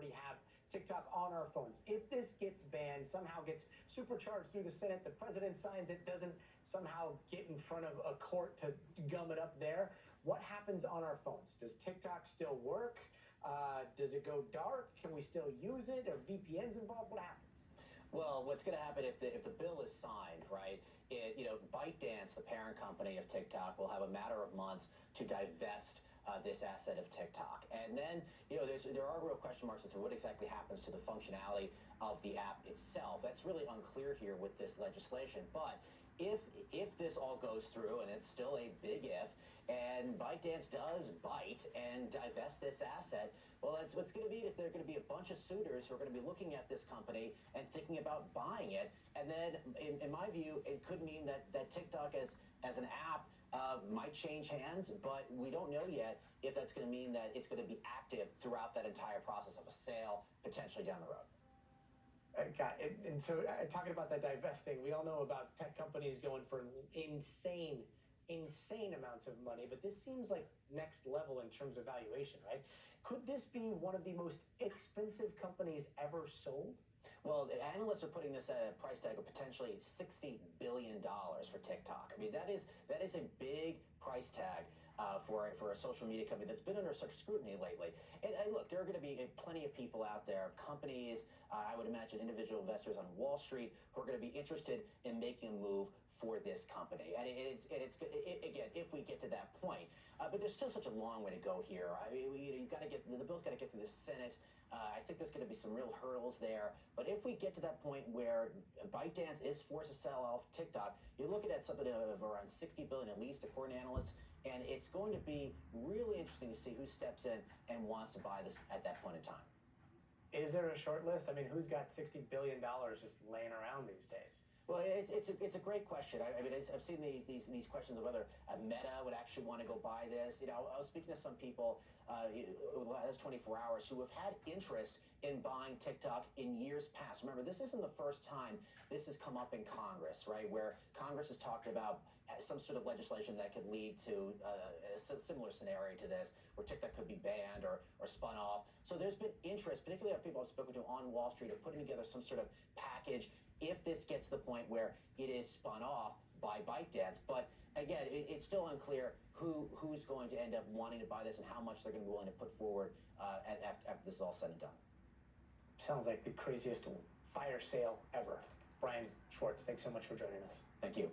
already have TikTok on our phones. If this gets banned, somehow gets supercharged through the Senate, the president signs it, doesn't somehow get in front of a court to gum it up there, what happens on our phones? Does TikTok still work? Does it go dark? Can we still use it? Are VPNs involved? What happens? Well, what's going to happen if the bill is signed, right? ByteDance, the parent company of TikTok, will have a matter of months to divest this asset of TikTok. And then, there are real question marks as to what exactly happens to the functionality of the app itself. That's really unclear here with this legislation. But if this all goes through, and it's still a big if, and ByteDance does bite and divest this asset, well, that's what's going to be is there are going to be a bunch of suitors who are going to be looking at this company and thinking about buying it. And then, in my view, it could mean that TikTok as an app might change hands, but we don't know yet if that's going to mean that it's going to be active throughout that entire process of a sale, potentially down the road. Got it. And so, talking about that divesting, we all know about tech companies going for insane amounts of money, but this seems like next level in terms of valuation, right? Could this be one of the most expensive companies ever sold? Well, analysts are putting this at a price tag of potentially $60 billion for TikTok. I mean, that is a big price tag for a social media company that's been under such scrutiny lately. And look, there are going to be plenty of people out there, companies, I would imagine individual investors on Wall Street who are going to be interested in making a move for this company. And it's again, if we get to that point. But there's still such a long way to go here. I mean, you've got to the bill's got to get through the Senate. I think there's going to be some real hurdles there. But if we get to that point where ByteDance is forced to sell off TikTok, you're looking at something of around $60 billion at least, according to analysts. And it's going to be really interesting to see who steps in and wants to buy this at that point in time. Is there a short list? I mean, who's got $60 billion just laying around these days? Well, it's a great question. I mean, I've seen these questions of whether Meta would actually want to go buy this. I was speaking to some people over the last 24 hours who have had interest in buying TikTok in years past. Remember, this isn't the first time this has come up in Congress, right? Where Congress has talked about some sort of legislation that could lead to a similar scenario to this, where TikTok could be banned or spun off. So there's been interest, particularly of people I've spoken to on Wall Street, of putting together some sort of package if this gets to the point where it is spun off by ByteDance. But again, it's still unclear who's going to end up wanting to buy this and how much they're going to be willing to put forward after this is all said and done. Sounds like the craziest fire sale ever. Brian Schwartz, thanks so much for joining us. Thank you.